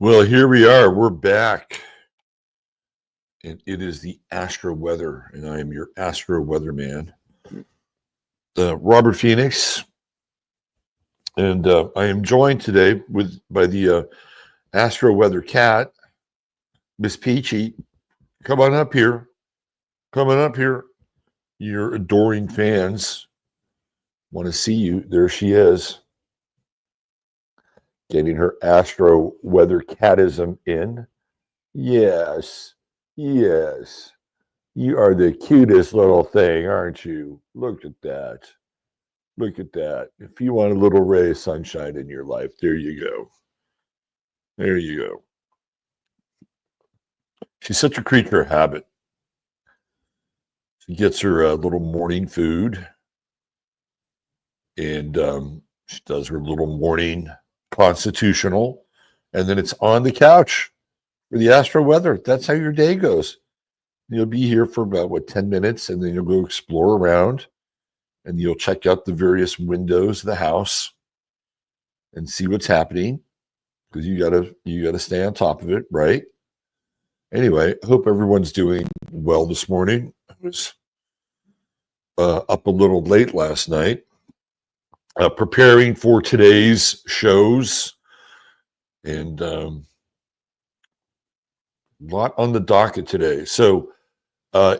Well, here we are. We're back, and it is the Astro Weather, and I am your Astro Weatherman, Robert Phoenix, and I am joined today by the Astro Weather cat, Miss Peachy. Come on up here. Come on up here. Your adoring fans want to see you. There she is, getting her Astro Weather catism in. Yes, yes. You are the cutest little thing, aren't you? Look at that. Look at that. If you want a little ray of sunshine in your life, there you go. There you go. She's such a creature of habit. She gets her little morning food, and she does her little morning constitutional, and then it's on the couch for the Astro Weather. That's how your day goes. You'll be here for about, 10 minutes, and then you'll go explore around, and you'll check out the various windows of the house and see what's happening, because you gotta stay on top of it, right? Anyway, I hope everyone's doing well this morning. I was up a little late last night, preparing for today's shows, and a lot on the docket today. So,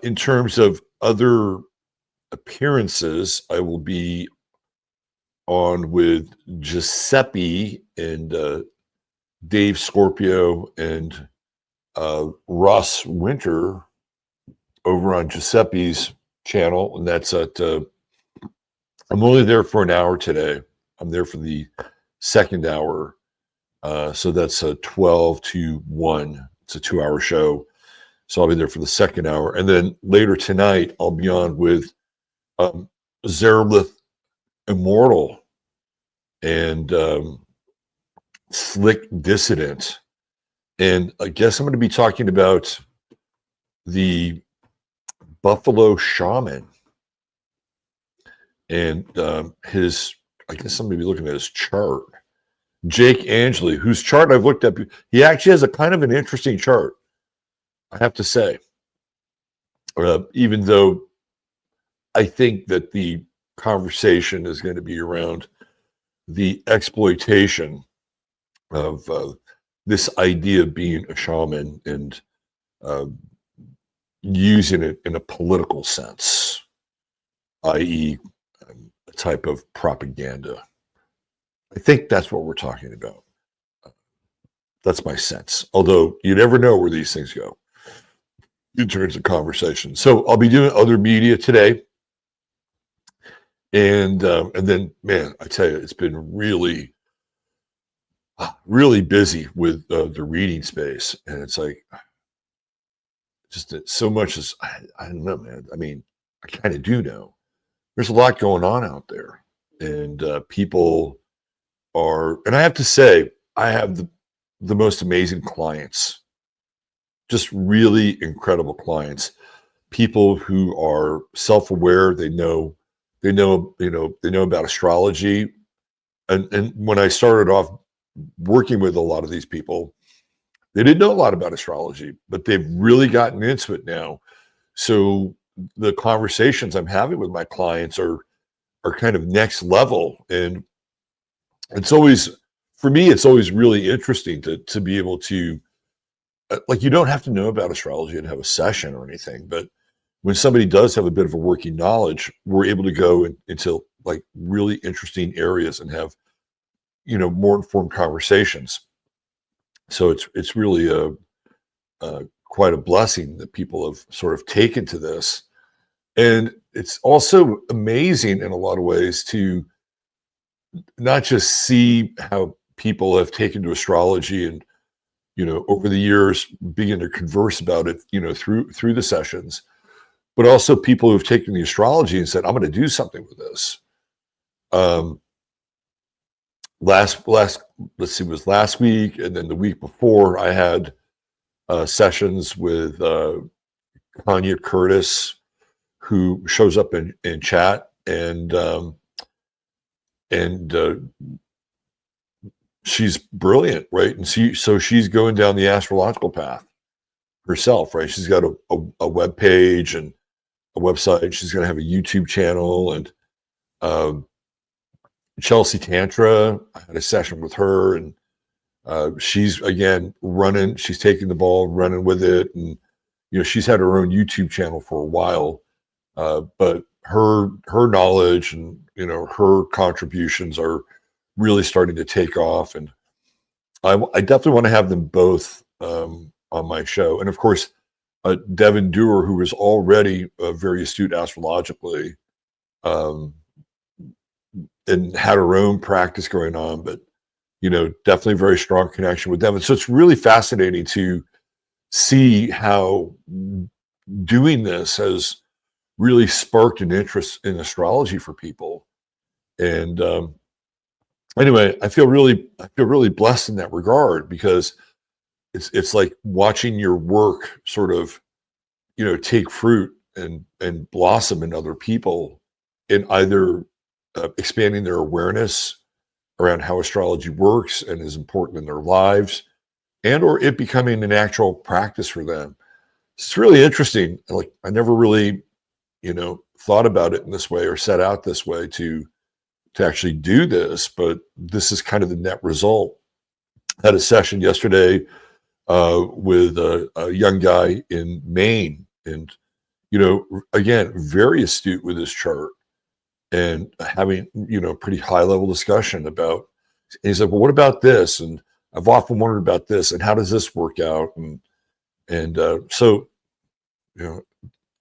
in terms of other appearances, I will be on with Giuseppe and Dave Scorpio and Russ Winter over on Giuseppe's channel, and that's at I'm only there for an hour today. I'm there for the second hour, so that's 12 to 1. It's a 2-hour show, so I'll be there for the second hour, and then later tonight I'll be on with Zerlith Immortal and Slick Dissident. And I guess I'm going to be talking about the Buffalo Shaman and his, I guess I'm going to be looking at his chart. Jake Angeli, whose chart I've looked up. He actually has a kind of an interesting chart, I have to say. Even though I think that the conversation is going to be around the exploitation of this idea of being a shaman and using it in a political sense, i.e., a type of propaganda. I think that's what we're talking about. That's my sense. Although you never know where these things go in terms of conversation. So I'll be doing other media today. And then, man, I tell you, it's been really, really busy with the reading space. And it's like, just so much as, I don't know, man. I mean, I kind of do know. There's a lot going on out there. And people are, and I have to say, I have the most amazing clients, just really incredible clients, people who are self-aware. They know about astrology. And when I started off working with a lot of these people, they didn't know a lot about astrology, but they've really gotten into it now. So the conversations I'm having with my clients are kind of next level. And it's always, for me, it's always really interesting to be able to, like, you don't have to know about astrology to have a session or anything, but when somebody does have a bit of a working knowledge, we're able to go into like really interesting areas and have, more informed conversations. So it's really quite a blessing that people have sort of taken to this. And it's also amazing in a lot of ways to not just see how people have taken to astrology and, over the years begin to converse about it, through the sessions, but also people who've taken the astrology and said, I'm going to do something with this. Let's see, it was last week, and then the week before I had sessions with Kanya Curtis, who shows up in chat, and she's brilliant, right? And so she's going down the astrological path herself, right? She's got a web page and a website. She's going to have a YouTube channel. And um, Chelsea Tantra, I had a session with her, and she's again running. She's taking the ball, running with it, and she's had her own YouTube channel for a while, but her knowledge and her contributions are really starting to take off, and I definitely want to have them both on my show. And of course, Devin Dewar, who was already very astute astrologically, um, and had her own practice going on, but definitely very strong connection with Devin. So it's really fascinating to see how doing this has really sparked an interest in astrology for people. And anyway, I feel really blessed in that regard, because it's like watching your work sort of take fruit and blossom in other people, in either expanding their awareness around how astrology works and is important in their lives, and or it becoming an actual practice for them. It's really interesting. Like, I never really thought about it in this way or set out this way to actually do this, but this is kind of the net result. I had a session yesterday with a young guy in Maine, and again, very astute with his chart, and having pretty high level discussion about. And he's like, "Well, what about this?" And I've often wondered about this, and how does this work out? And so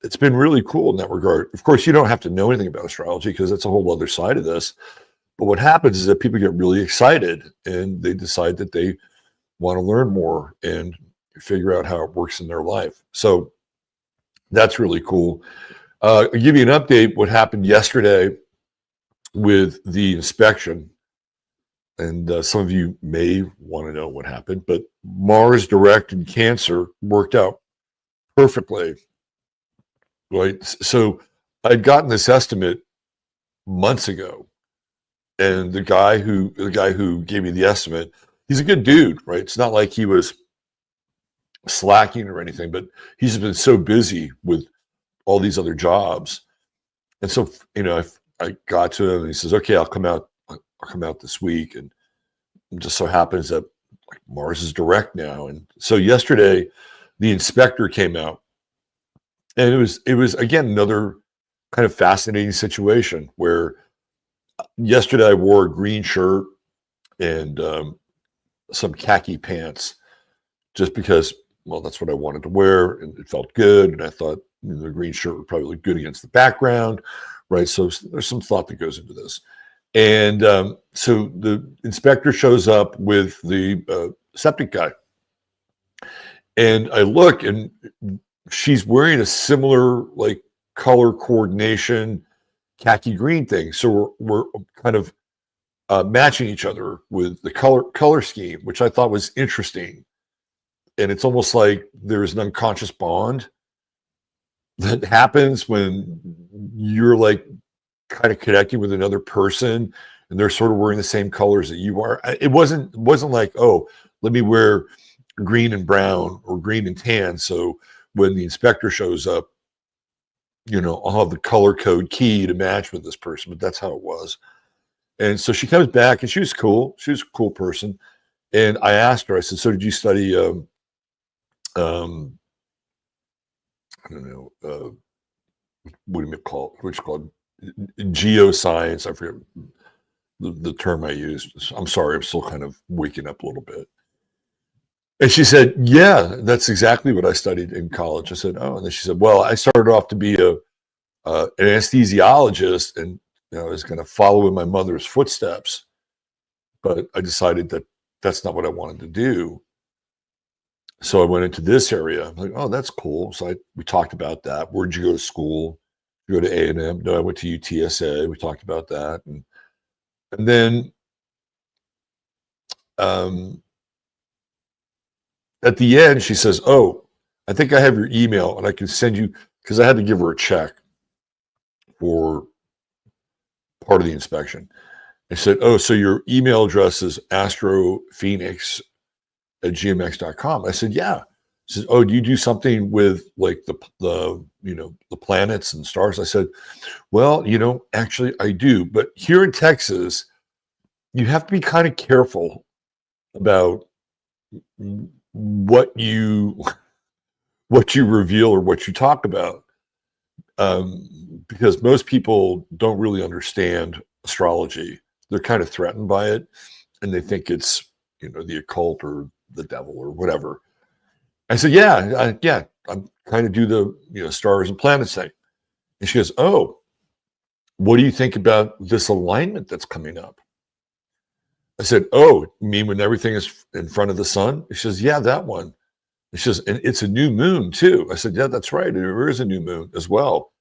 it's been really cool in that regard. Of course, you don't have to know anything about astrology, because that's a whole other side of this. But what happens is that people get really excited, and they decide that they want to learn more and figure out how it works in their life. So that's really cool. I'll give you an update what happened yesterday with the inspection. And some of you may want to know what happened, but Mars direct in Cancer worked out perfectly. Right. So I'd gotten this estimate months ago, and the guy who gave me the estimate, he's a good dude, right? It's not like he was slacking or anything, but he's been so busy with all these other jobs. And so, I got to him, and he says, "Okay, I'll come out this week." And it just so happens that Mars is direct now. And so yesterday the inspector came out, and it was again another kind of fascinating situation where yesterday I wore a green shirt and some khaki pants, just because, well, that's what I wanted to wear, and it felt good, and I thought the green shirt would probably look good against the background, right? So there's some thought that goes into this. And so the inspector shows up with the septic guy, and I look, and she's wearing a similar like color coordination khaki green thing. So we're kind of matching each other with the color scheme, which I thought was interesting. And it's almost like there's an unconscious bond that happens when you're like kind of connecting with another person, and they're sort of wearing the same colors that you are. It wasn't like, oh, let me wear green and brown or green and tan, so when the inspector shows up, I'll have the color code key to match with this person. But that's how it was. And so she comes back, and she was cool. She was a cool person. And I asked her, I said, "So did you study I don't know, what do you call it? Which is called geoscience?" I forget the term I used. I'm sorry, I'm still kind of waking up a little bit. And she said, "Yeah, that's exactly what I studied in college." I said, "Oh." And then she said, "Well, I started off to be an anesthesiologist, and I was going to follow in my mother's footsteps, but I decided that that's not what I wanted to do. So I went into this area." I'm like, "Oh, that's cool." So we talked about that. Where'd you go to school? You go to A&M? No, I went to UTSA. We talked about that. And then at the end, she says, "Oh, I think I have your email, and I can send you," because I had to give her a check for part of the inspection. I said, oh, so your email address is astrophoenix@gmx.com. I said, yeah. She said, oh, do you do something with like the the planets and stars? I said, well, actually I do. But here in Texas, you have to be kind of careful about what you reveal or what you talk about, because most people don't really understand astrology. They're kind of threatened by it, and they think it's the occult or the devil or whatever. I said, yeah, I'm kind of do the stars and planets thing. And she goes, oh, what do you think about this alignment that's coming up? I said, oh, you mean when everything is in front of the sun? She says, yeah, that one. She says, and it's a new moon too. I said, yeah, that's right. There is a new moon as well.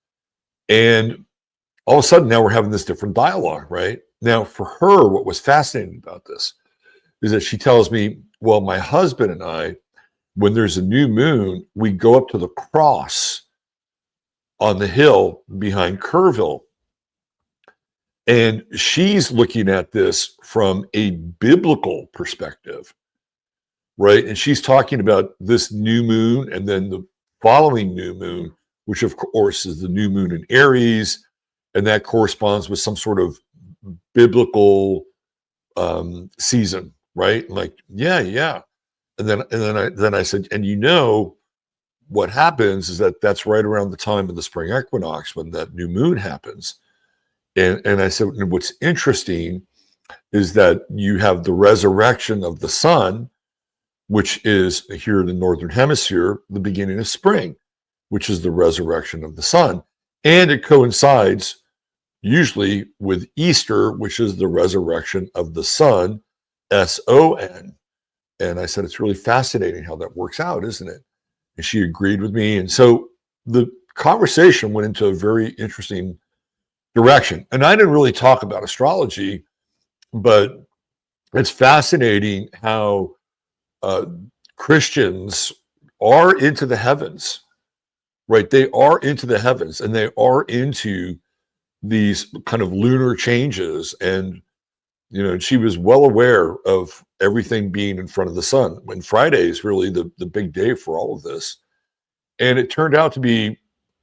And all of a sudden now we're having this different dialogue, right? Now for her, what was fascinating about this is that she tells me, well, my husband and I, when there's a new moon, we go up to the cross on the hill behind Kerrville. And she's looking at this from a biblical perspective, right? And she's talking about this new moon and then the following new moon, which of course is the new moon in Aries. And that corresponds with some sort of biblical season, right? Like, yeah. And then I said, and what happens is that's right around the time of the spring equinox when that new moon happens. And I said, and what's interesting is that you have the resurrection of the sun, which is here in the northern hemisphere, the beginning of spring, which is the resurrection of the sun. And it coincides usually with Easter, which is the resurrection of the sun, S-O-N. And I said, it's really fascinating how that works out, isn't it? And she agreed with me. And so the conversation went into a very interesting direction. And I didn't really talk about astrology, but it's fascinating how Christians are into the heavens, right? They are into the heavens and they are into these kind of lunar changes. And, she was well aware of everything being in front of the sun. When Friday is really the big day for all of this. And it turned out to be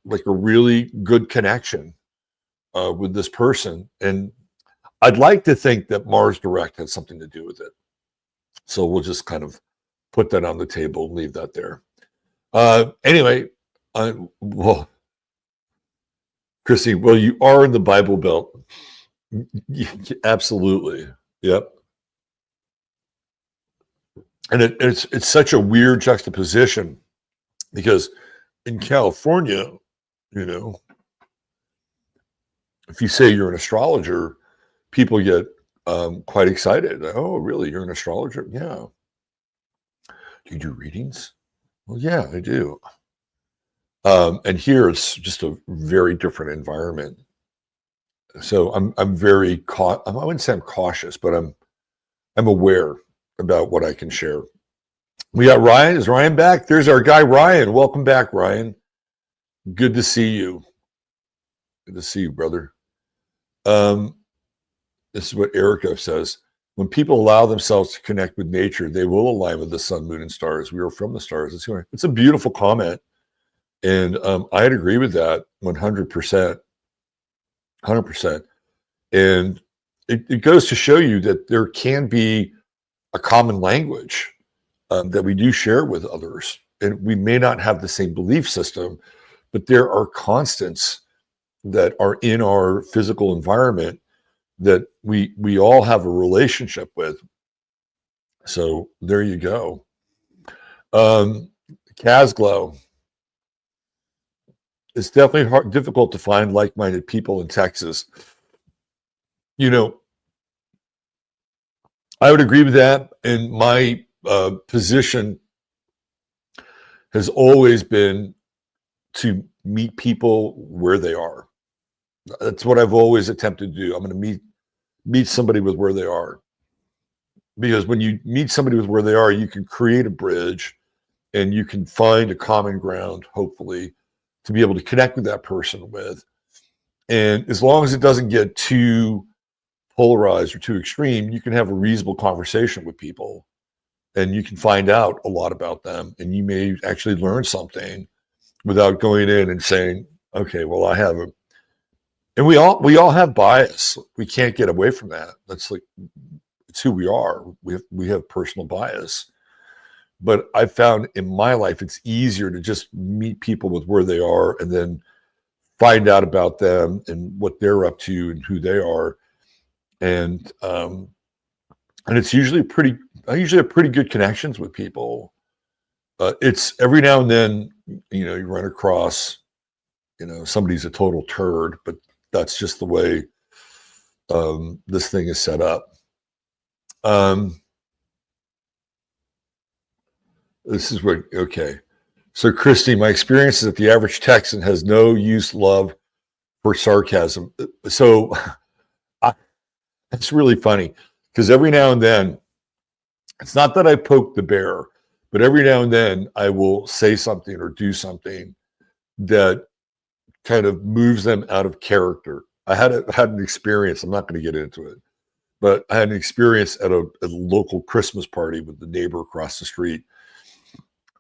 like a really good connection with this person. And I'd like to think that Mars Direct had something to do with it. So we'll just kind of put that on the table and leave that there. Anyway, well, Chrissy, well, you are in the Bible Belt. Absolutely. Yep. And it's such a weird juxtaposition because in California, if you say you're an astrologer, people get quite excited. Oh, really? You're an astrologer? Yeah. Do you do readings? Well, yeah, I do. And here it's just a very different environment. So I'm very I wouldn't say I'm cautious, but I'm aware about what I can share. We got Ryan. Is Ryan back? There's our guy Ryan. Welcome back, Ryan. Good to see you. Good to see you, brother. This is what Erica says. When people allow themselves to connect with nature, they will align with the sun, moon, and stars. We are from the stars. It's a beautiful comment. And I'd agree with that 100%. 100%. And it goes to show you that there can be a common language that we do share with others. And we may not have the same belief system, but there are constants that are in our physical environment that we all have a relationship with. So there you go. Casglow. It's definitely difficult to find like-minded people in Texas. I would agree with that. And my position has always been to meet people where they are. That's what I've always attempted to do. I'm going to meet somebody with where they are. Because when you meet somebody with where they are, you can create a bridge and you can find a common ground, hopefully, to be able to connect with that person with. And as long as it doesn't get too polarized or too extreme, you can have a reasonable conversation with people and you can find out a lot about them, and you may actually learn something without going in and saying, okay, well, I have a, and we all have bias. We can't get away from that. That's like, it's who we are. We have personal bias. But I found in my life, it's easier to just meet people with where they are and then find out about them and what they're up to and who they are. And it's usually I usually have pretty good connections with people. It's every now and then, you run across, somebody's a total turd, but that's just the way this thing is set up. This is what, okay. So Christy, my experience is that the average Texan has no love for sarcasm. So it's really funny because every now and then, it's not that I poke the bear, but every now and then I will say something or do something that kind of moves them out of character. I had an experience, I'm not going to get into it, but I had an experience at a local Christmas party with the neighbor across the street.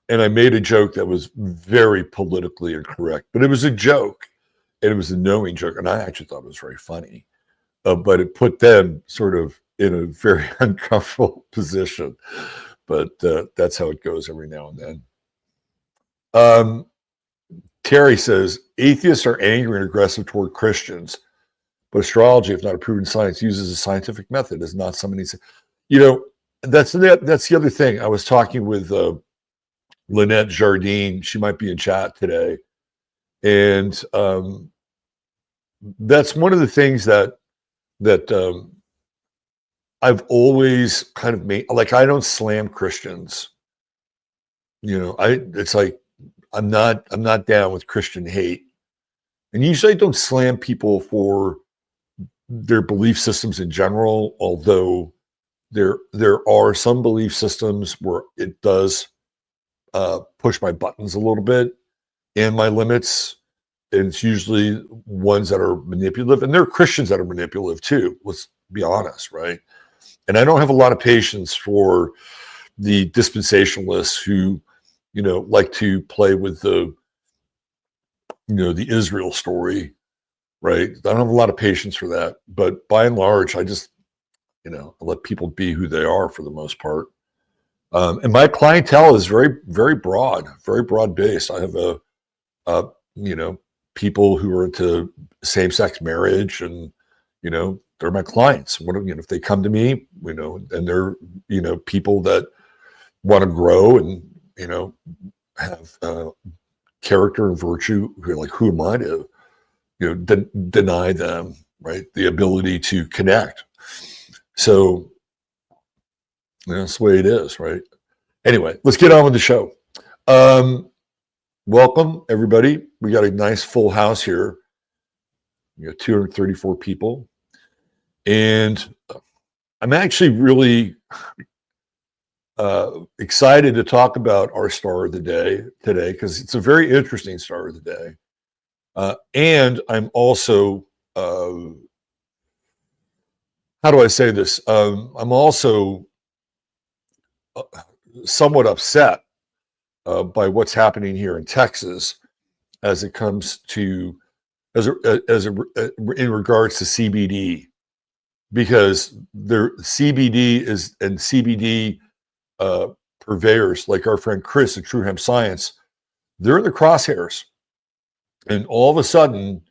And I made a joke that was very politically incorrect, but it was a joke, and it was a knowing joke. And I actually thought it was very funny, but it put them sort of in a very uncomfortable position. But that's how it goes every now and then. Terry says, atheists are angry and aggressive toward Christians, but astrology, if not a proven science, uses a scientific method. Is not somebody, that's the other thing. I was talking with Lynette Jardine. She might be in chat today. And that's one of the things that I've always kind of made, like, I don't slam Christians. It's like, I'm not down with Christian hate. And usually I don't slam people for their belief systems in general, although there are some belief systems where it does push my buttons a little bit and my limits. And it's usually ones that are manipulative, and there are Christians that are manipulative too. Let's be honest, right? And I don't have a lot of patience for the dispensationalists who, like to play with the Israel story, right? I don't have a lot of patience for that. But by and large, I just, I let people be who they are for the most part. And my clientele is very, very broad based. I have people who are into same-sex marriage, and they're my clients. If they come to me, and they're people that want to grow and have character and virtue. Like, who am I to deny them, right, the ability to connect? So that's the way it is, right? Anyway, let's get on with the show. Welcome, everybody. We got a nice full house here. We got 234 people. And I'm actually really excited to talk about our star of the day today, because it's a very interesting star of the day. And I'm also, how do I say this? I'm also somewhat upset by what's happening here in Texas as it comes to, in regards to CBD, because CBD and CBD purveyors like our friend Chris at True Hemp Science, they're in the crosshairs. And all of a sudden,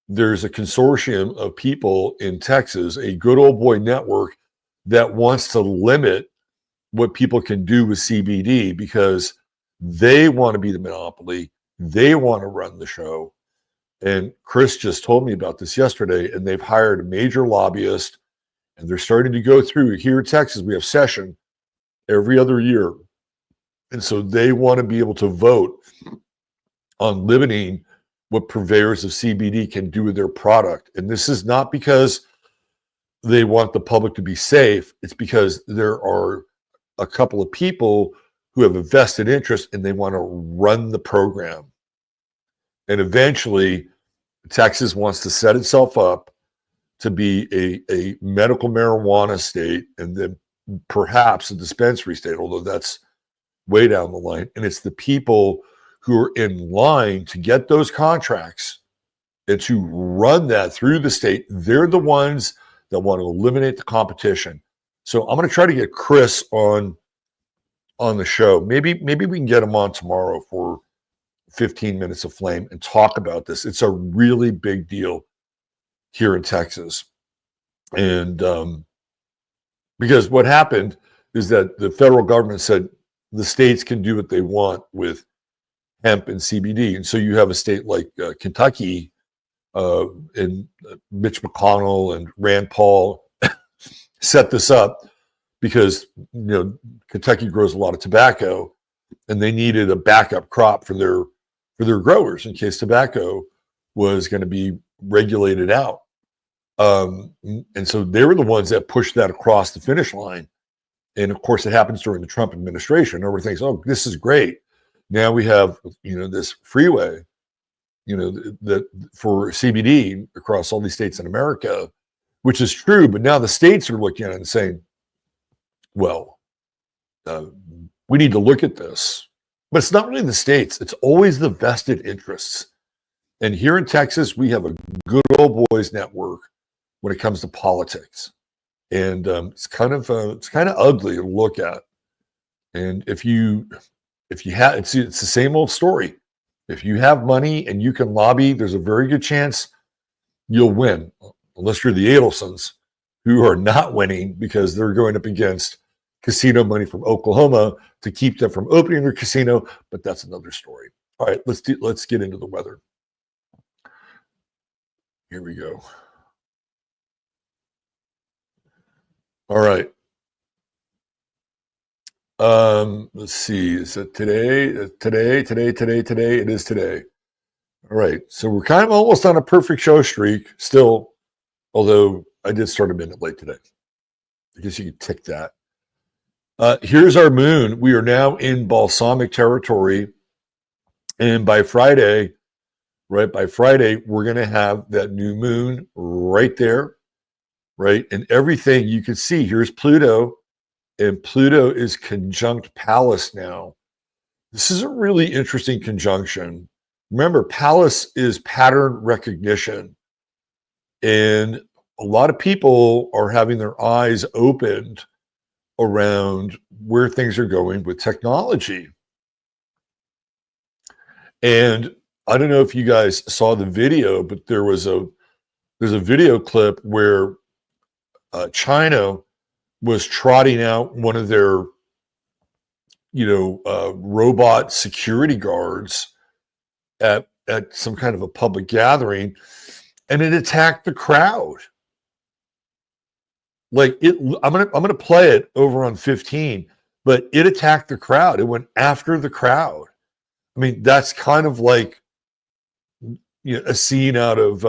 there's a consortium of people in Texas, a good old boy network, that wants to limit what people can do with CBD because they want to be the monopoly. They want to run the show. And Chris just told me about this yesterday, and they've hired a major lobbyist, and they're starting to go through here in Texas. We have session every other year. And so they want to be able to vote on limiting what purveyors of CBD can do with their product. And this is not because they want the public to be safe. It's because there are a couple of people who have a vested interest and they want to run the program. And eventually, Texas wants to set itself up to be a medical marijuana state and then perhaps a dispensary state, although that's way down the line. And it's the people who are in line to get those contracts and to run that through the state. They're the ones that want to eliminate the competition. So I'm going to try to get Chris on the show. Maybe we can get him on tomorrow for 15 minutes of flame and talk about this. It's a really big deal here in Texas. And because what happened is that the federal government said the states can do what they want with hemp and CBD. And so you have a state like Kentucky, and Mitch McConnell and Rand Paul set this up because Kentucky grows a lot of tobacco, and they needed a backup crop for their growers in case tobacco was going to be regulated out. And so they were the ones that pushed that across the finish line. And of course, it happens during the Trump administration. Everybody thinks, "Oh, this is great. Now we have this freeway, that for CBD across all these states in America," which is true. But now the states are looking at it and saying, "Well, we need to look at this." But it's not really the states; it's always the vested interests. And here in Texas, we have a good old boys network when it comes to politics, and it's kind of ugly to look at. And if you have, it's the same old story. If you have money and you can lobby, there's a very good chance you'll win, unless you're the Adelsons, who are not winning because they're going up against casino money from Oklahoma to keep them from opening their casino. But that's another story. All right, let's get into the weather. Here we go. All right. Let's see. Is it today? Today. It is today. All right. So we're kind of almost on a perfect show streak still, although I did start a minute late today. I guess you could tick that. Here's our moon. We are now in balsamic territory. And by Friday, we're going to have that new moon right there, right? And everything you can see, here's Pluto. And Pluto is conjunct Pallas now. This is a really interesting conjunction. Remember, Pallas is pattern recognition. And a lot of people are having their eyes opened around where things are going with technology. And I don't know if you guys saw the video, but there's a video clip where China was trotting out one of their, robot security guards at some kind of a public gathering, and it attacked the crowd. Like I'm gonna play it over on 15, but it attacked the crowd. It went after the crowd. I mean, that's kind of like a scene out of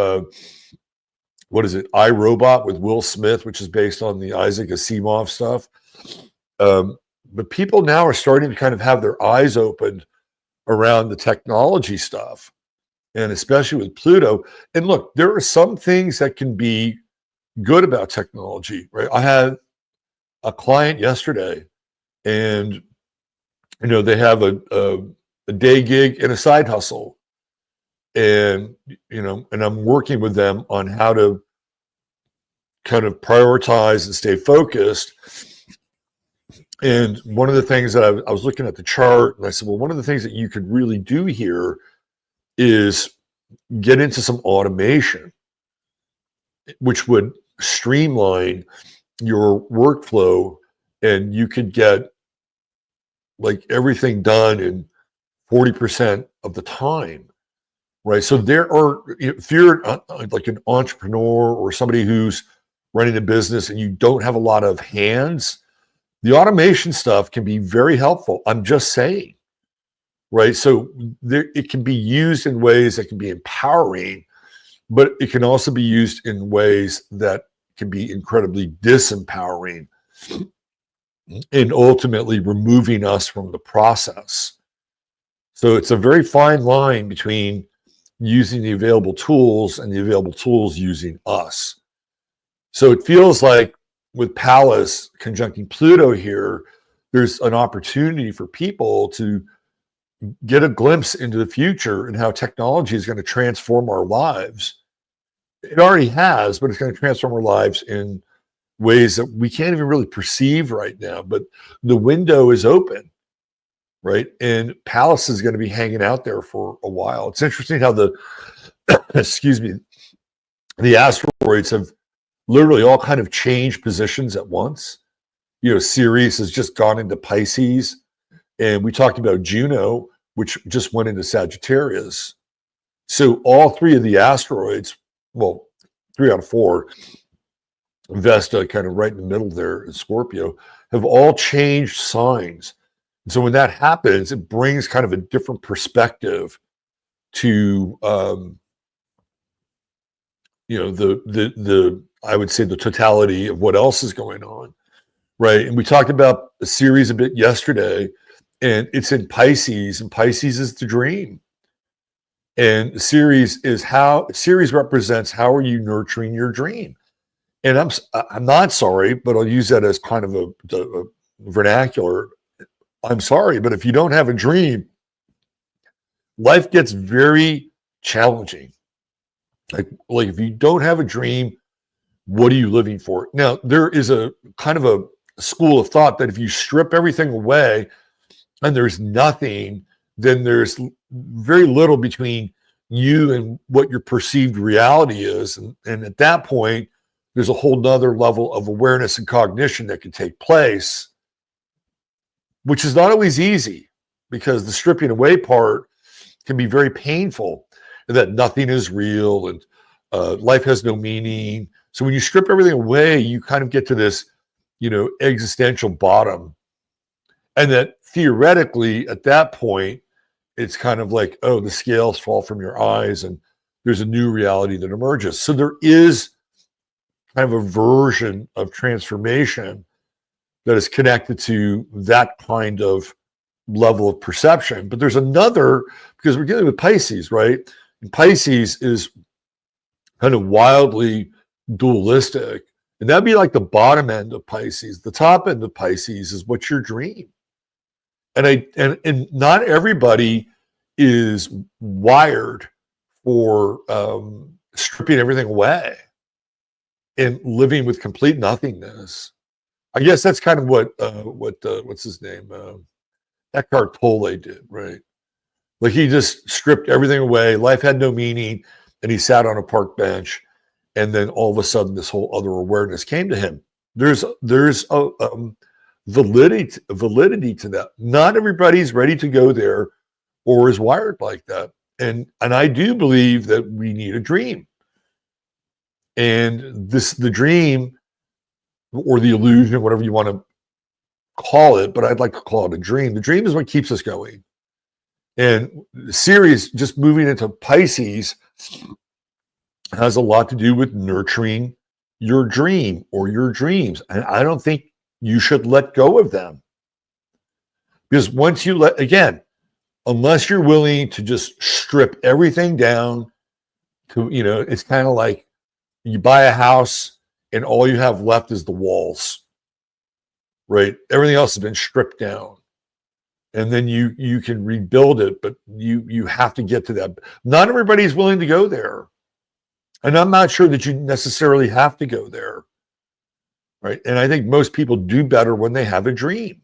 what is it, I, Robot with Will Smith, which is based on the Isaac Asimov stuff. But people now are starting to kind of have their eyes opened around the technology stuff, and especially with Pluto. And look, there are some things that can be good about technology, right? I had a client yesterday, and they have a day gig and a side hustle. And, and I'm working with them on how to kind of prioritize and stay focused. And one of the things that I was looking at the chart, and I said, well, one of the things that you could really do here is get into some automation, which would streamline your workflow, and you could get like everything done in 40% of the time. Right. So there are, if you're like an entrepreneur or somebody who's running a business and you don't have a lot of hands, the automation stuff can be very helpful. I'm just saying. Right. So it can be used in ways that can be empowering, but it can also be used in ways that can be incredibly disempowering and ultimately removing us from the process. So it's a very fine line between using the available tools and the available tools using us. So it feels like with Pallas conjuncting Pluto here, there's an opportunity for people to get a glimpse into the future and how technology is going to transform our lives. It already has, but it's going to transform our lives in ways that we can't even really perceive right now. But the window is open, right? And Pallas is going to be hanging out there for a while. It's interesting how the, excuse me, the asteroids have literally all kind of changed positions at once. Ceres has just gone into Pisces, and we talked about Juno, which just went into Sagittarius. So all three of the asteroids, well, 3 out of 4, Vesta kind of right in the middle there in Scorpio, have all changed signs. And so when that happens, it brings kind of a different perspective to the I would say the totality of what else is going on, right? And we talked about the series a bit yesterday, and it's in Pisces, and Pisces is the dream. And Ceres represents how are you nurturing your dream. And I'm not sorry, but I'll use that as kind of a vernacular. I'm sorry, but if you don't have a dream, life gets very challenging. Like if you don't have a dream, what are you living for? Now, there is a kind of a school of thought that if you strip everything away and there's nothing, then there's very little between you and what your perceived reality is. And at that point, there's a whole nother level of awareness and cognition that can take place, which is not always easy because the stripping away part can be very painful, and that nothing is real and life has no meaning. So when you strip everything away, you kind of get to this, existential bottom. And that theoretically, at that point, it's kind of like, oh, the scales fall from your eyes and there's a new reality that emerges. So there is kind of a version of transformation that is connected to that kind of level of perception. But there's another, because we're dealing with Pisces, right? And Pisces is kind of wildly dualistic. And that'd be like the bottom end of Pisces. The top end of Pisces is what's your dream. And not everybody is wired for stripping everything away and living with complete nothingness. I guess that's kind of what what's his name? Eckhart Tolle did, right? Like he just stripped everything away. Life had no meaning, and he sat on a park bench, and then all of a sudden, this whole other awareness came to him. There's a validity to that. Not everybody's ready to go there, or is wired like that. And I do believe that we need a dream, and the dream or the illusion, whatever you want to call it, but I'd like to call it a dream. The dream is what keeps us going. And Ceres just moving into Pisces has a lot to do with nurturing your dream or your dreams. And I don't think you should let go of them. Because once you unless you're willing to just strip everything down to, it's kind of like you buy a house and all you have left is the walls, right? Everything else has been stripped down. And then you can rebuild it, but you have to get to that. Not everybody's willing to go there. And I'm not sure that you necessarily have to go there, right? And I think most people do better when they have a dream.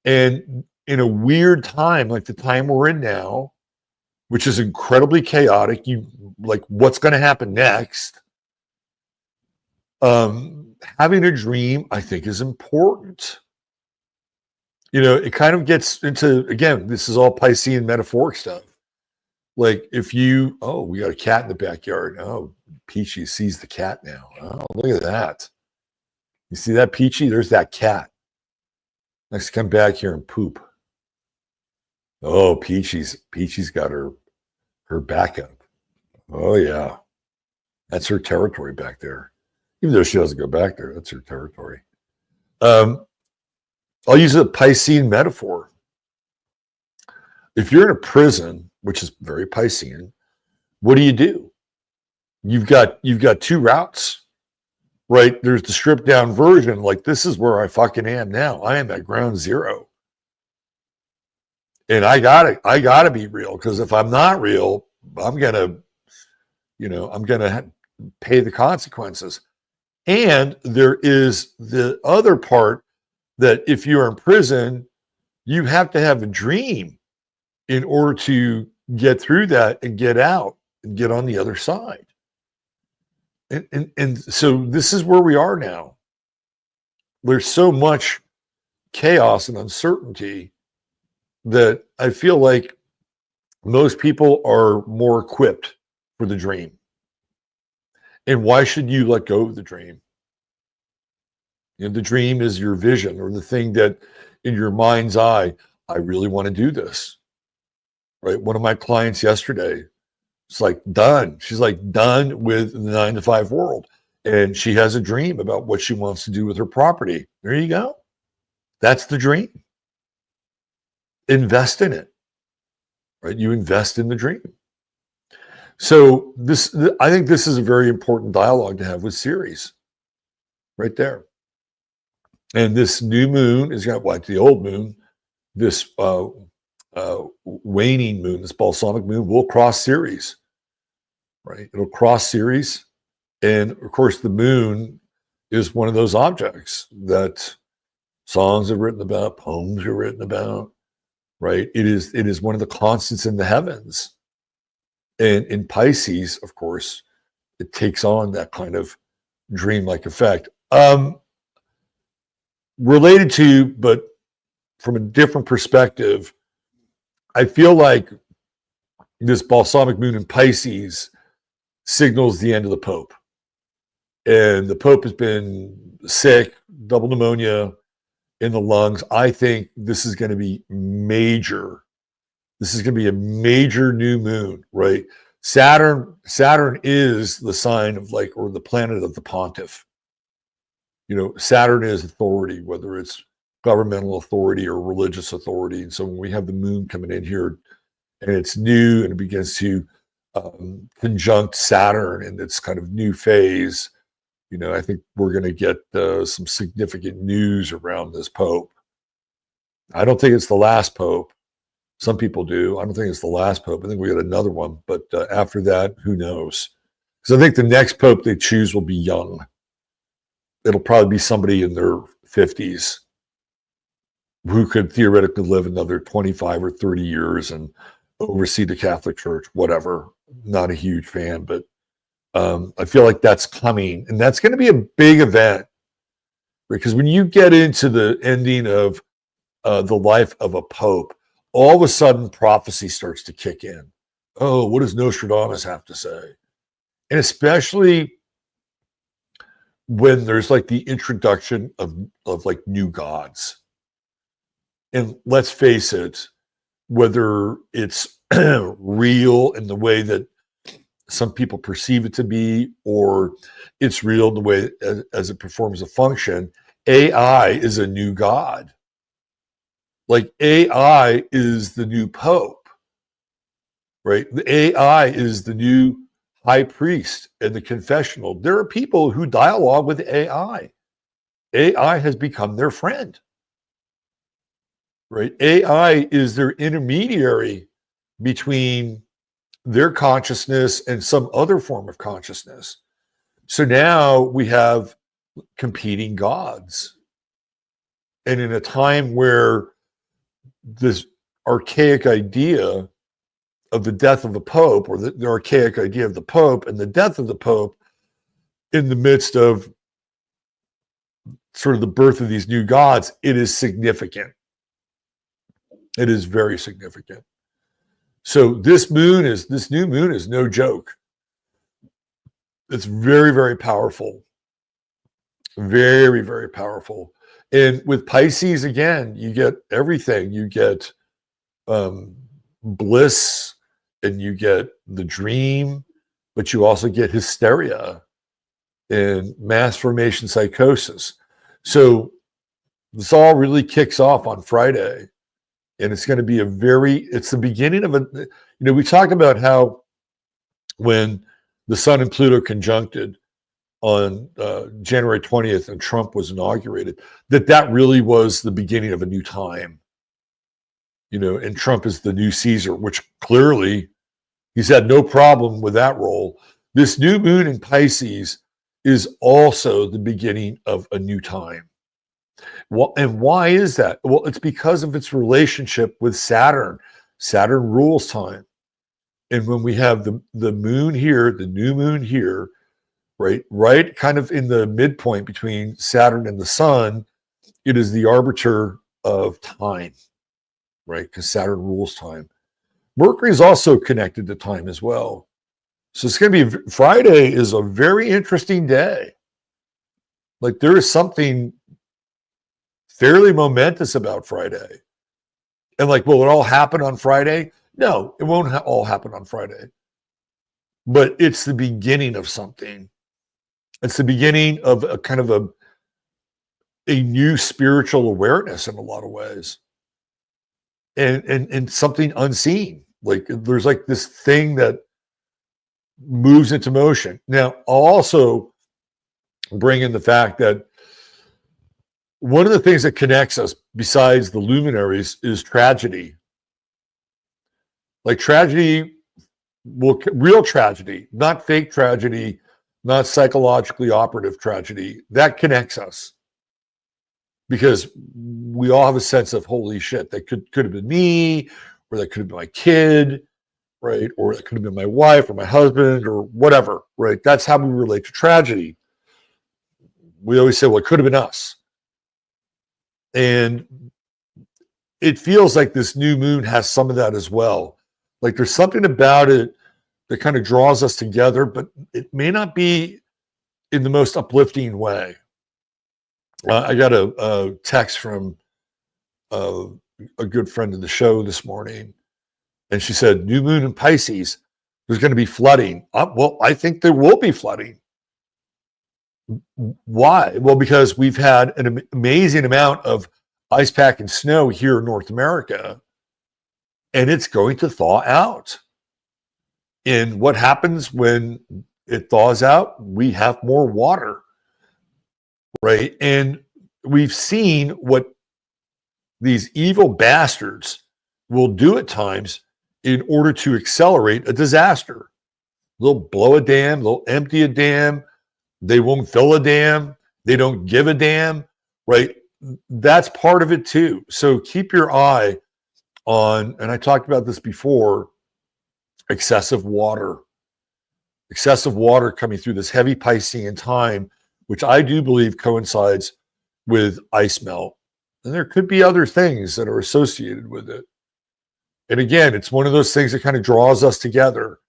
And in a weird time, like the time we're in now, which is incredibly chaotic, what's going to happen next? Having a dream, I think, is important. It kind of gets into, again, this is all Piscean metaphoric stuff. Like if we got a cat in the backyard. Oh, Peachy sees the cat now. Oh, look at that. You see that, Peachy? There's that cat. Next, come back here and poop. Oh, Peachy's got her backup. Oh, yeah. That's her territory back there. Even though she doesn't go back there, that's her territory. I'll use a Piscean metaphor. If you're in a prison, which is very Piscean, what do? You've got 2 routes. right? There's the stripped down version. Like, this is where I fucking am now. I am at ground zero. And I gotta be real, because if I'm not real, I'm gonna pay the consequences. And there is the other part that if you're in prison, you have to have a dream in order to get through that and get out and get on the other side. And so this is where we are now. There's so much chaos and uncertainty that I feel like most people are more equipped for the dream. And why should you let go of the dream? You know, the dream is your vision, or the thing that in your mind's eye, I really want to do this. Right? One of my clients yesterday, it's like, done. She's like, done with the 9-to-5 world. And she has a dream about what she wants to do with her property. There you go. That's the dream. Invest in it. Right? You invest in the dream. So I think this is a very important dialogue to have with Ceres, right there. And this new moon is got like the old moon, this waning moon, this balsamic moon will cross Ceres, right? It'll cross Ceres, and of course the moon is one of those objects that songs are written about, poems are written about, right? It is one of the constants in the heavens. And in Pisces, of course, it takes on that kind of dreamlike effect. Related to, but from a different perspective, I feel like this balsamic moon in Pisces signals the end of the Pope. And the Pope has been sick, double pneumonia in the lungs. I think this is going to be major. This is going to be a major new moon, right? Saturn is the sign of or the planet of the pontiff. You know, Saturn is authority, whether it's governmental authority or religious authority. And so when we have the moon coming in here and it's new and it begins to conjunct Saturn in its kind of new phase, you know, I think we're going to get some significant news around this Pope. I don't think it's the last Pope. Some people do. I don't think it's the last Pope. I think we got another one. But after that, who knows? Because I think the next Pope they choose will be young. It'll probably be somebody in their 50s who could theoretically live another 25 or 30 years and oversee the Catholic Church, whatever. Not a huge fan, but I feel like that's coming. And that's going to be a big event. Because when you get into the ending of the life of a Pope, all of a sudden prophecy starts to kick in. Oh, what does Nostradamus have to say? And especially when there's like the introduction of like new gods. And let's face it, whether it's real in the way that some people perceive it to be, or it's real in the way as it performs a function, AI is a new god. Like AI is the new Pope, right? The AI is the new high priest in the confessional. There are people who dialogue with AI. AI has become their friend, right? AI is their intermediary between their consciousness and some other form of consciousness. So now we have competing gods. And in a time where this archaic idea of the death of the Pope, or the archaic idea of the Pope and the death of the Pope in the midst of sort of the birth of these new gods, it is significant. It is very significant. So this new moon is no joke. It's very, very powerful. Very, very powerful. And with Pisces, again, you get everything. You get bliss, and you get the dream, but you also get hysteria and mass formation psychosis. So this all really kicks off on Friday. And it's going to be it's the beginning of we talk about how when the sun and Pluto conjuncted on January 20th and Trump was inaugurated, that really was the beginning of a new time. And Trump is the new Caesar, which clearly he's had no problem with that role. This new moon in Pisces is also the beginning of a new time. Well, and why is that? Well, it's because of its relationship with Saturn. Saturn rules time. And when we have the moon here, the new moon here, right kind of in the midpoint between Saturn and the sun, it is the arbiter of time, right? Because Saturn rules time. Mercury is also connected to time as well. So it's going to be, Friday is a very interesting day. Like there is something fairly momentous about Friday. And like, will it all happen on Friday? No, it won't all happen on Friday. But it's the beginning of something. It's the beginning of a kind of a new spiritual awareness in a lot of ways. And something unseen. Like there's like this thing that moves into motion. Now, I'll also bring in the fact that one of the things that connects us besides the luminaries is tragedy. Like tragedy, real tragedy, not fake tragedy, not psychologically operative tragedy, that connects us. Because we all have a sense of, holy shit, that could have been me, or that could have been my kid, right? Or that could have been my wife or my husband or whatever, right? That's how we relate to tragedy. We always say, well, it could have been us. And it feels like this new moon has some of that as well. Like there's something about it that kind of draws us together, but it may not be in the most uplifting way. I got a text from a good friend of the show this morning, and she said, new moon in Pisces, there's going to be flooding. Well, I think there will be flooding. Why? Well, because we've had an amazing amount of ice pack and snow here in North America, and it's going to thaw out. And what happens when it thaws out? We have more water, right? And we've seen what these evil bastards will do at times in order to accelerate a disaster. They'll blow a dam, they'll empty a dam, they won't fill a dam, they don't give a damn, right? That's part of it too. So keep your eye on, and I talked about this before, excessive water. Excessive water coming through this heavy Piscean time, which I do believe coincides with ice melt. And there could be other things that are associated with it. And again, it's one of those things that kind of draws us together,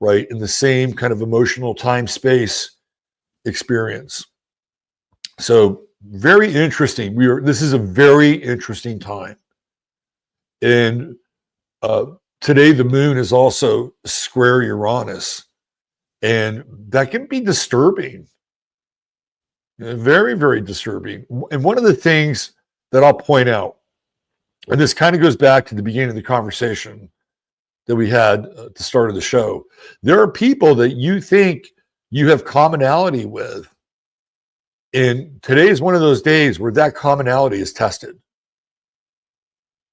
right? In the same kind of emotional time-space experience. So very interesting. This is a very interesting time. And today the moon is also square Uranus. And that can be disturbing. Very, very disturbing. And one of the things that I'll point out, and this kind of goes back to the beginning of the conversation that we had at the start of the show. There are people that you think you have commonality with. And today is one of those days where that commonality is tested.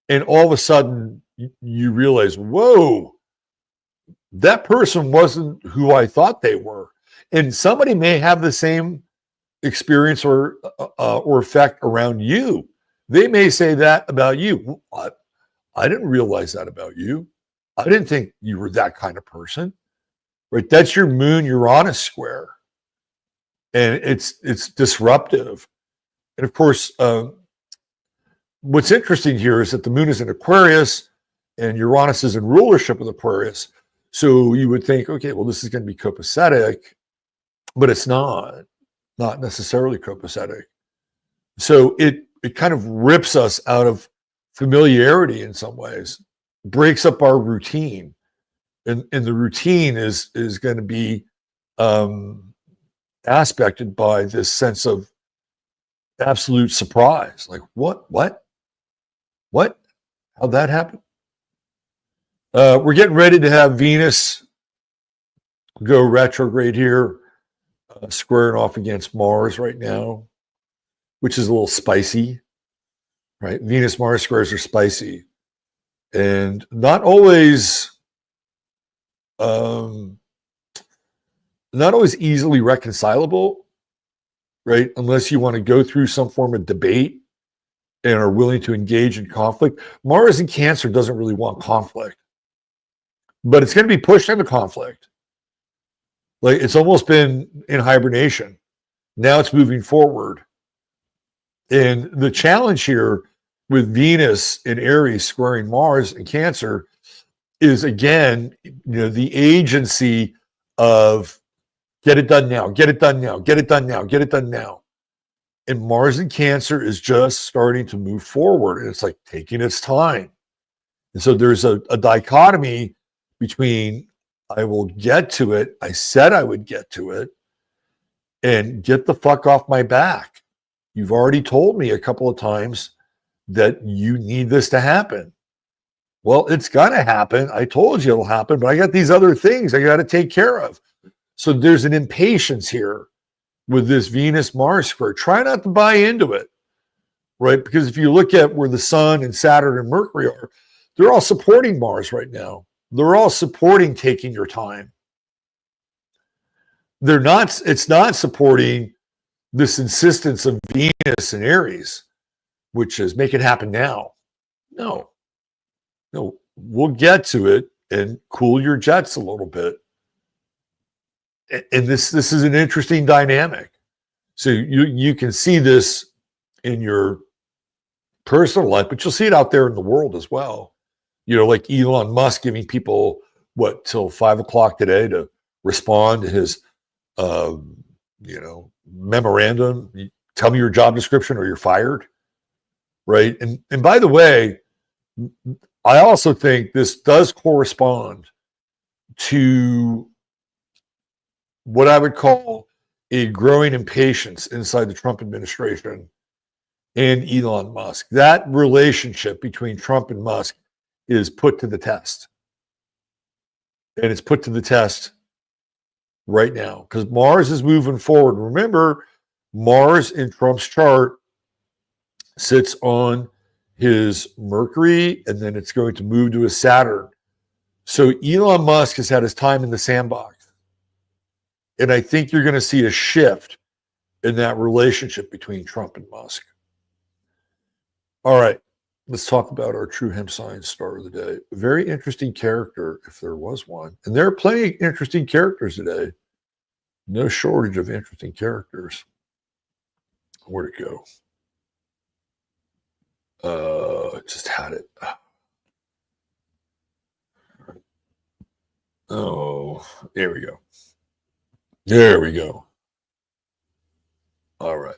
And all of a sudden you realize, whoa, that person wasn't who I thought they were. And somebody may have the same experience or effect around you. They may say that about you. I didn't realize that about you. I didn't think you were that kind of person, right? That's your moon Uranus square. And it's disruptive. And of course, what's interesting here is that the moon is in Aquarius and Uranus is in rulership of Aquarius. So you would think, okay, well, this is going to be copacetic, but it's not necessarily copacetic. So it kind of rips us out of familiarity in some ways, breaks up our routine. And the routine is going to be aspected by this sense of absolute surprise. Like, what? How'd that happen? We're getting ready to have Venus go retrograde here squaring off against Mars right now, which is a little spicy, right? Venus Mars squares are spicy and um, not always easily reconcilable, right? Unless you want to go through some form of debate and are willing to engage in conflict. Mars in Cancer doesn't really want conflict, but it's going to be pushed into conflict. Like it's almost been in hibernation. Now it's moving forward. And the challenge here with Venus in Aries squaring Mars in Cancer is, again, the agency of get it done now, get it done now, get it done now, get it done now. And Mars in Cancer is just starting to move forward. And it's like taking its time. And so there's a dichotomy between I will get to it, I said I would get to it, and get the fuck off my back. You've already told me a couple of times that you need this to happen. Well, it's got to happen. I told you it'll happen, but I got these other things I got to take care of. So there's an impatience here with this Venus-Mars square. Try not to buy into it, right? Because if you look at where the Sun and Saturn and Mercury are, they're all supporting Mars right now. They're all supporting taking your time. It's not supporting this insistence of Venus and Aries, which is make it happen now. No, we'll get to it and cool your jets a little bit. And this is an interesting dynamic. So you can see this in your personal life, but you'll see it out there in the world as well. Like Elon Musk giving people till 5:00 today to respond to his memorandum. Tell me your job description or you're fired, right? And by the way, I also think this does correspond to what I would call a growing impatience inside the Trump administration and Elon Musk. That relationship between Trump and Musk is put to the test. And it's put to the test right now because Mars is moving forward. Remember, Mars in Trump's chart sits on his Mercury, and then it's going to move to his Saturn. So Elon Musk has had his time in the sandbox. And I think you're going to see a shift in that relationship between Trump and Musk. All right, let's talk about our True Hemp Science Star of the Day. A very interesting character, if there was one. And there are plenty of interesting characters today. No shortage of interesting characters. Where'd it go? Just had it. Oh, there we go. There we go. All right.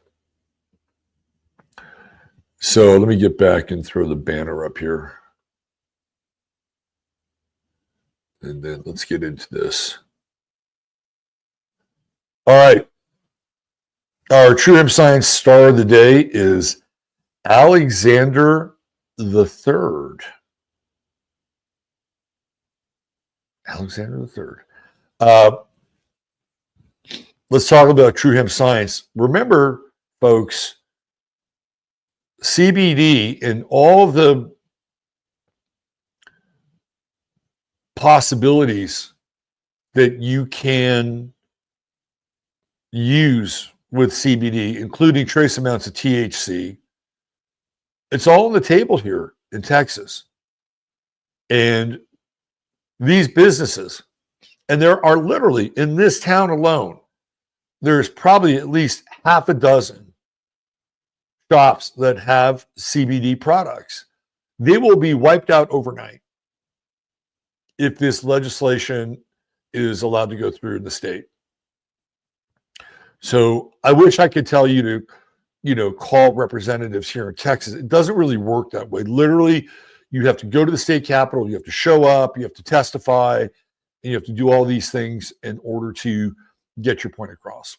So let me get back and throw the banner up here. And then let's get into this. All right. Our True Hemp Science Star of the Day is Alexander the Third. Alexander the Third. Let's talk about True Hemp Science. Remember, folks, CBD and all the possibilities that you can use with CBD, including trace amounts of THC, it's all on the table here in Texas. And these businesses, and there are literally in this town alone, there's probably at least half a dozen shops that have CBD products. They will be wiped out overnight if this legislation is allowed to go through in the state. So I wish I could tell you to, call representatives here in Texas. It doesn't really work that way. Literally, you have to go to the state capitol, you have to show up, you have to testify, and you have to do all these things in order to get your point across.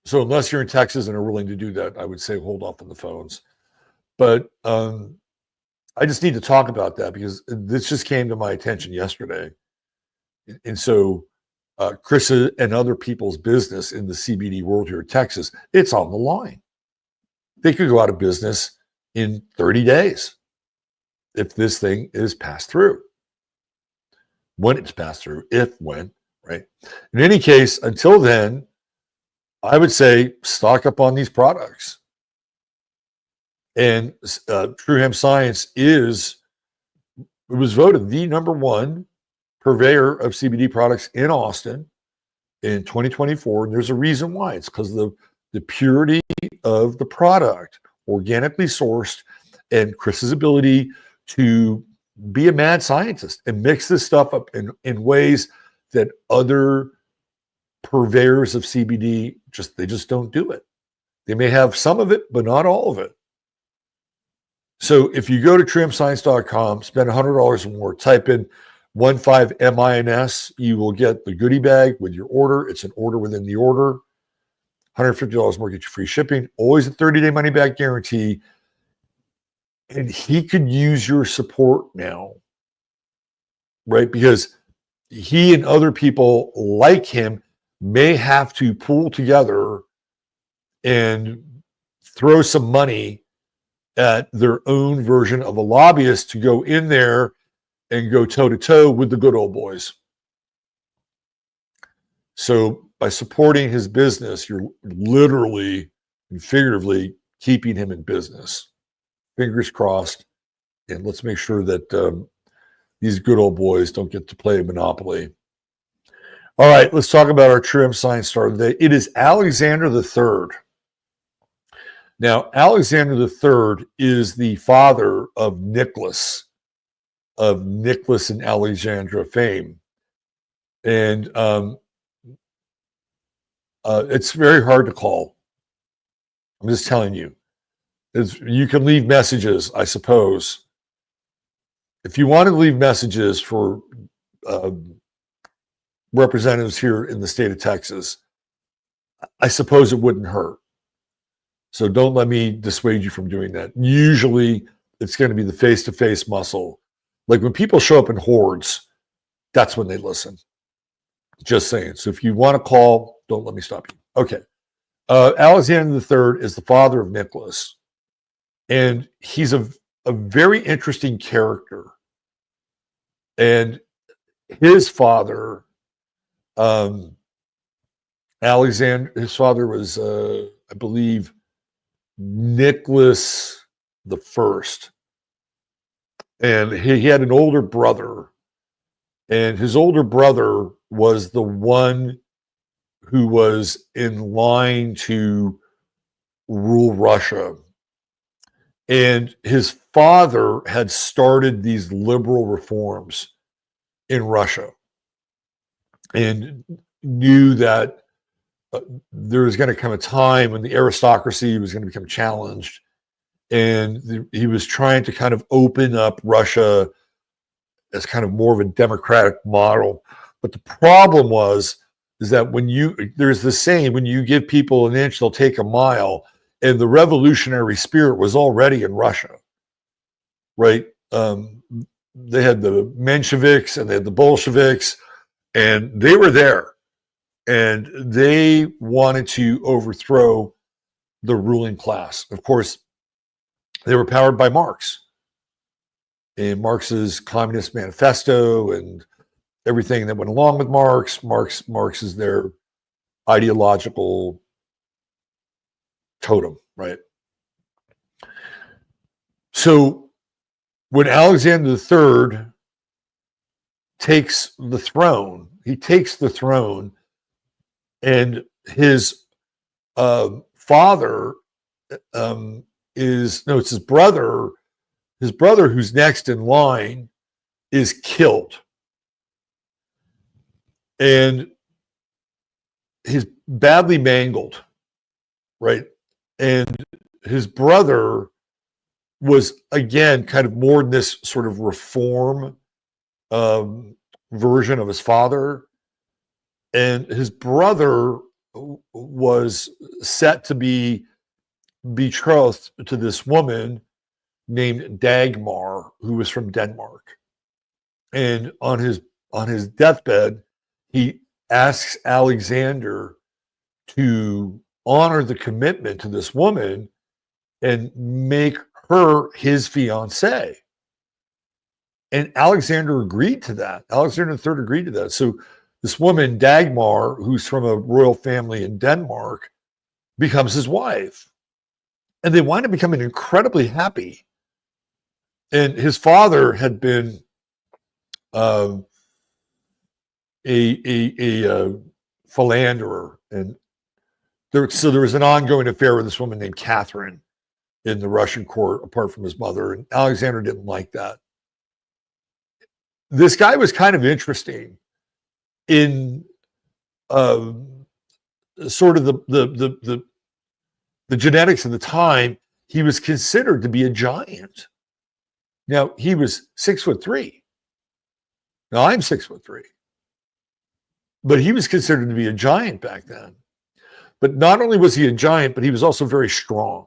So unless you're in Texas and are willing to do that, I would say hold off on the phones. But I just need to talk about that because this just came to my attention yesterday. And so Chris and other people's business in the CBD world here in Texas, it's on the line. They could go out of business in 30 days if this thing is passed through. When it's passed through, when, right? In any case, until then, I would say stock up on these products. And True Hemp Science was voted the #1 purveyor of CBD products in Austin in 2024. And there's a reason why. It's because of the purity of the product, organically sourced, and Chris's ability to be a mad scientist and mix this stuff up in ways that other purveyors of CBD they just don't do it. They may have some of it, but not all of it. So if you go to truehempscience.com, spend $100 or more, type in 15MINS, you will get the goodie bag with your order. It's an order within the order. $150 more, get you free shipping. Always a 30-day money-back guarantee. And he could use your support now, right? Because he and other people like him may have to pull together and throw some money at their own version of a lobbyist to go in there and go toe-to-toe with the good old boys. So by supporting his business, you're literally and figuratively keeping him in business. Fingers crossed. And let's make sure that these good old boys don't get to play Monopoly. All right, let's talk about our True Hemp Science Star today. It is Alexander III. Now, Alexander III is the father of Nicholas and Alexandra fame. And it's very hard to call. I'm just telling you. You can leave messages, I suppose. If you want to leave messages for representatives here in the state of Texas, I suppose it wouldn't hurt. So don't let me dissuade you from doing that. Usually it's going to be the face-to-face muscle. Like when people show up in hordes, that's when they listen. Just saying. So if you want to call, don't let me stop you. Okay. Alexander III is the father of Nicholas. And he's a very interesting character. And his father, his father was, I believe, Nicholas the First. And he had an older brother. And his older brother was the one who was in line to rule Russia. And his father had started these liberal reforms in Russia and knew that there was going to come a time when the aristocracy was going to become challenged. And he was trying to kind of open up Russia as kind of more of a democratic model. But the problem is that there's the saying, when you give people an inch, they'll take a mile. And the revolutionary spirit was already in Russia, right? They had the Mensheviks and they had the Bolsheviks, and they were there. And they wanted to overthrow the ruling class. Of course, they were powered by Marx and Marx's Communist Manifesto and everything that went along with Marx. Marx is their ideological totem, right? So when Alexander III takes the throne, and his father it's his brother. His brother, who's next in line, is killed. And he's badly mangled, right? And his brother was, again, kind of more in this sort of reform version of his father. And his brother was set to be betrothed to this woman named Dagmar, who was from Denmark. And on his deathbed, he asks Alexander to honor the commitment to this woman and make her his fiancée. And Alexander agreed to that. Alexander III agreed to that. So this woman, Dagmar, who's from a royal family in Denmark, becomes his wife. And they wind up becoming incredibly happy. And his father had been a philanderer. And there was an ongoing affair with this woman named Catherine in the Russian court, apart from his mother. And Alexander didn't like that. This guy was kind of interesting in sort of the genetics of the time. He was considered to be a giant. Now, he was 6'3". Now, I'm 6'3". But he was considered to be a giant back then. But not only was he a giant, but he was also very strong.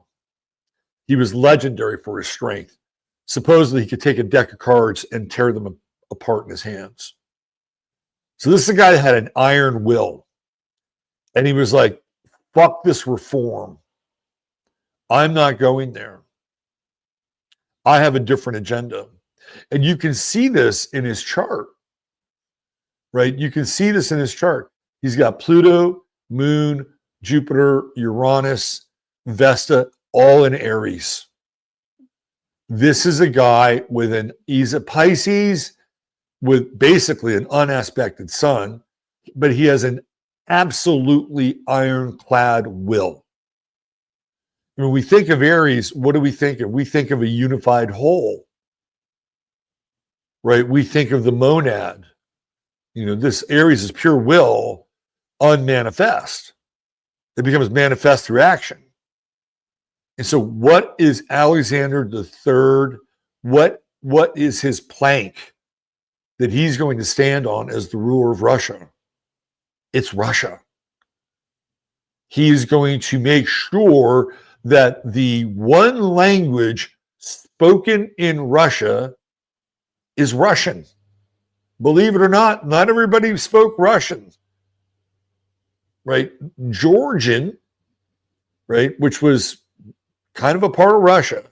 He was legendary for his strength. Supposedly, he could take a deck of cards and tear them apart in his hands. So this is a guy that had an iron will. And he was like, fuck this reform. I'm not going there. I have a different agenda. And you can see this in his chart, right? You can see this in his chart. He's got Pluto, Moon, Jupiter, Uranus, Vesta, all in Aries. This is a guy he's a Pisces with basically an unaspected sun, but he has an absolutely ironclad will. When we think of Aries, what do we think of? We think of a unified whole, right? We think of the monad. This Aries is pure will, unmanifest. It becomes manifest through action. And so what is Alexander III? What is his plank that he's going to stand on as the ruler of Russia? It's Russia. He is going to make sure that the one language spoken in Russia is Russian. Believe it or not, not everybody spoke Russian, right? Georgian, right, which was kind of a part of Russia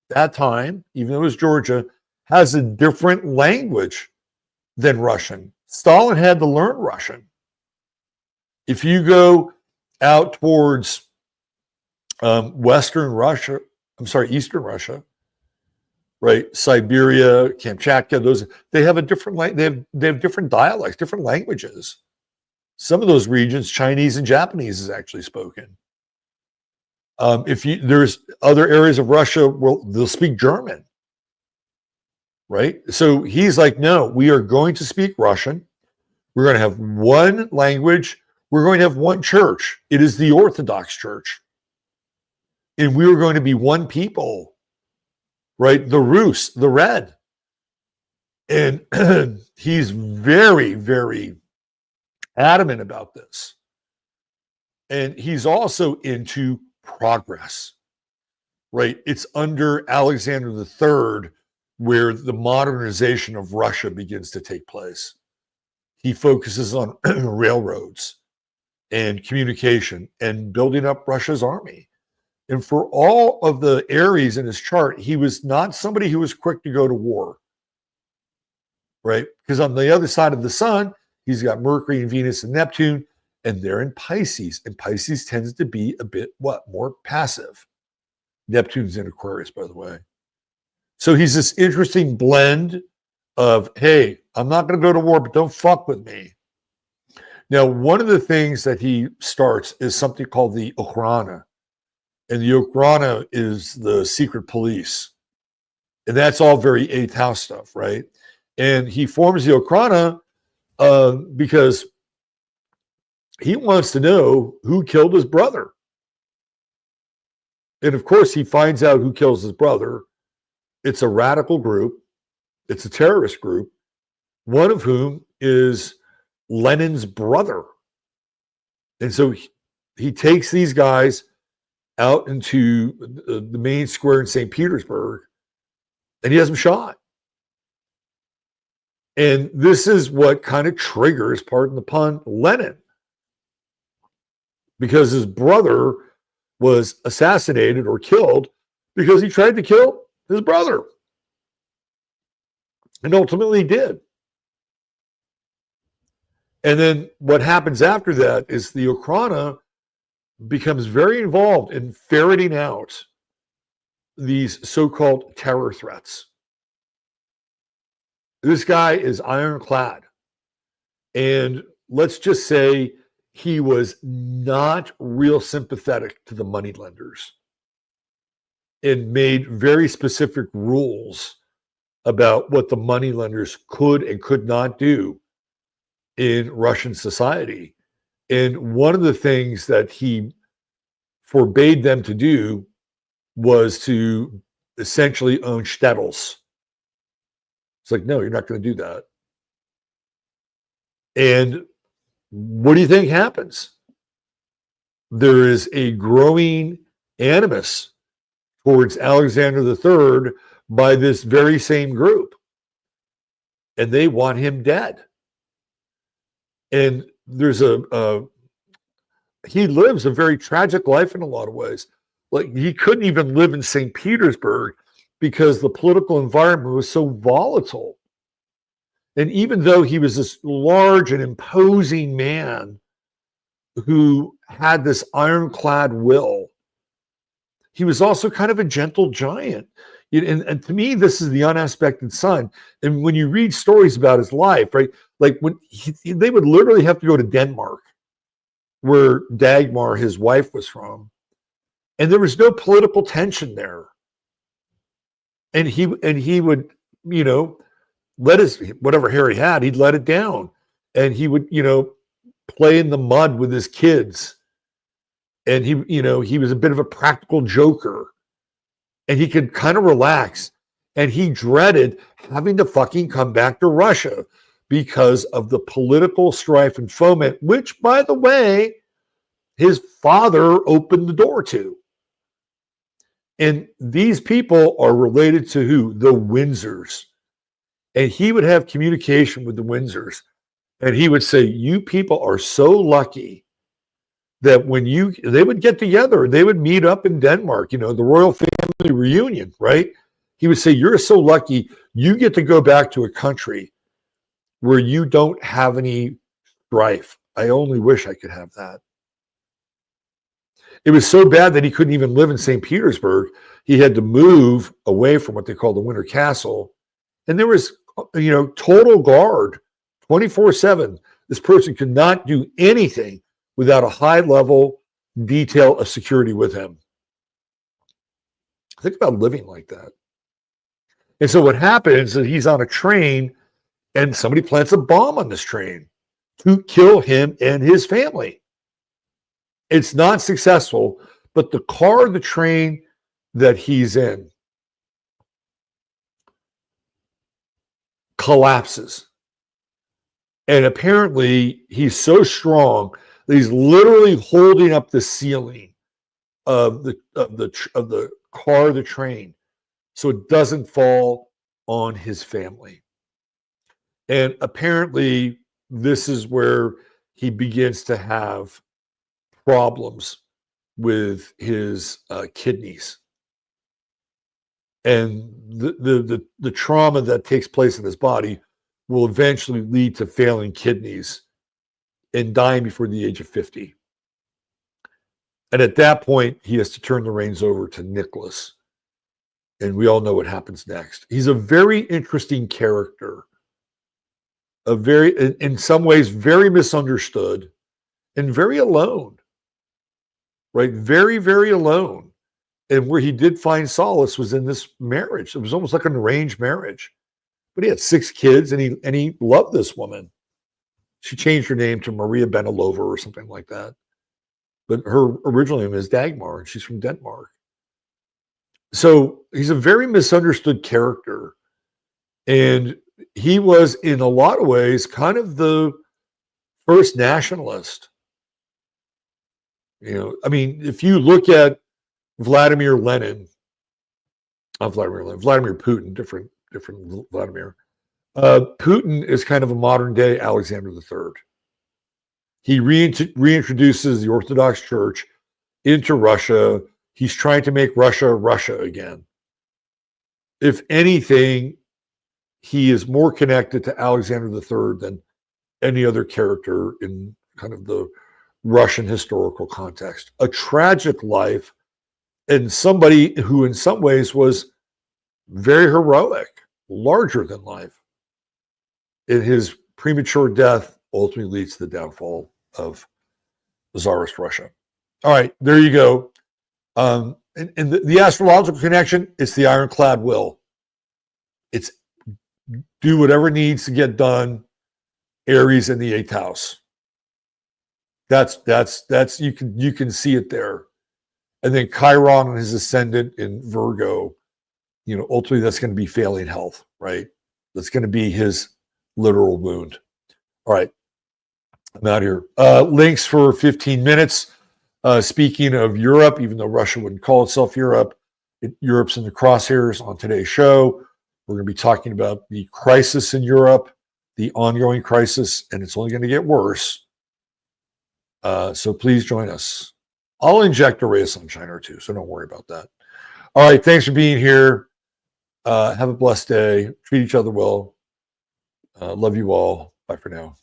that time, even though it was Georgia, has a different language than Russian. Stalin had to learn Russian. If you go out towards Eastern Russia, right? Siberia, Kamchatka, they have a different they have different dialects, different languages. Some of those regions, Chinese and Japanese is actually spoken. There's other areas of Russia where they'll speak German, right? So he's like, no, we are going to speak Russian. We're going to have one language. We're going to have one church. It is the Orthodox Church. And we are going to be one people, right? The Rus, the Red. And he's very, very adamant about this. And he's also into progress, right? It's under Alexander III where the modernization of Russia begins to take place. He focuses on railroads and communication and building up Russia's army. And for all of the Aries in his chart, he was not somebody who was quick to go to war, right? Because on the other side of the sun, he's got Mercury and Venus and Neptune, and they're in Pisces. And Pisces tends to be a bit, more passive. Neptune's in Aquarius, by the way. So he's this interesting blend of, hey, I'm not going to go to war, but don't fuck with me. Now, one of the things that he starts is something called the Okhrana. And the Okhrana is the secret police. And that's all very 8th house stuff, right? And he forms the Okhrana because he wants to know who killed his brother. And of course, he finds out who kills his brother. It's a radical group. It's a terrorist group, one of whom is Lenin's brother. And so he takes these guys out into the main square in St. Petersburg, and he has them shot. And this is what kind of triggers, pardon the pun, Lenin. Because his brother was assassinated or killed because he tried to kill his brother. And ultimately did. And then what happens after that is the Okhrana becomes very involved in ferreting out these so-called terror threats. This guy is ironclad. And let's just say he was not real sympathetic to the moneylenders and made very specific rules about what the moneylenders could and could not do in Russian society. And one of the things that he forbade them to do was to essentially own shtetls. It's like, no, you're not going to do that. And what do you think happens? There is a growing animus towards Alexander III by this very same group. And they want him dead. And there's he lives a very tragic life in a lot of ways. Like, he couldn't even live in St. Petersburg because the political environment was so volatile. And even though he was this large and imposing man who had this ironclad will, he was also kind of a gentle giant. And to me, this is the unaspected son. And when you read stories about his life, right, like when they would literally have to go to Denmark, where Dagmar, his wife, was from, and there was no political tension there. And he would, let his whatever hair he had, he'd let it down, and he would, play in the mud with his kids. And he was a bit of a practical joker, and he could kind of relax. And he dreaded having to fucking come back to Russia because of the political strife and foment, which, by the way, his father opened the door to. And these people are related to who? The Windsors. And he would have communication with the Windsors. And he would say, you people are so lucky that when they would get together, they would meet up in Denmark, the royal family reunion, right? He would say, you're so lucky you get to go back to a country where you don't have any strife. I only wish I could have that. It was so bad that he couldn't even live in St. Petersburg. He had to move away from what they call the Winter Castle. And there was, total guard 24/7. This person could not do anything without a high level detail of security with him. Think about living like that. And so what happens is he's on a train and somebody plants a bomb on this train to kill him and his family. It's not successful, but the car, the train that he's in collapses. And apparently he's so strong that he's literally holding up the ceiling of the car, the train, so it doesn't fall on his family. And apparently this is where he begins to have problems with his kidneys. And the trauma that takes place in his body will eventually lead to failing kidneys and dying before the age of 50. And at that point, he has to turn the reins over to Nicholas. And we all know what happens next. He's a very interesting character, in some ways, very misunderstood and very alone, right? Very, very alone. And where he did find solace was in this marriage. It was almost like an arranged marriage. But he had 6 kids, and he loved this woman. She changed her name to Maria Benilova or something like that. But her original name is Dagmar, and she's from Denmark. So he's a very misunderstood character. And he was, in a lot of ways, kind of the first nationalist. If you look at Vladimir Putin, different Vladimir. Putin is kind of a modern day Alexander III. He reintroduces the Orthodox Church into Russia. He's trying to make Russia Russia again. If anything, he is more connected to Alexander III than any other character in kind of the Russian historical context. A tragic life, and somebody who in some ways was very heroic, larger than life. In his premature death ultimately leads to the downfall of Tsarist Russia. All right, there you go. And the astrological connection, it's the ironclad will. It's do whatever needs to get done. Aries in the 8th house. That's you can see it there. And then Chiron and his ascendant in Virgo, ultimately that's going to be failing health, right? That's going to be his literal wound. All right, I'm out here. Links for 15 minutes. Speaking of Europe, even though Russia wouldn't call itself Europe, Europe's in the crosshairs on today's show. We're going to be talking about the crisis in Europe, the ongoing crisis, and it's only going to get worse. So please join us. I'll inject a ray of sunshine or two, so don't worry about that. All right, thanks for being here. Have a blessed day. Treat each other well. Love you all. Bye for now.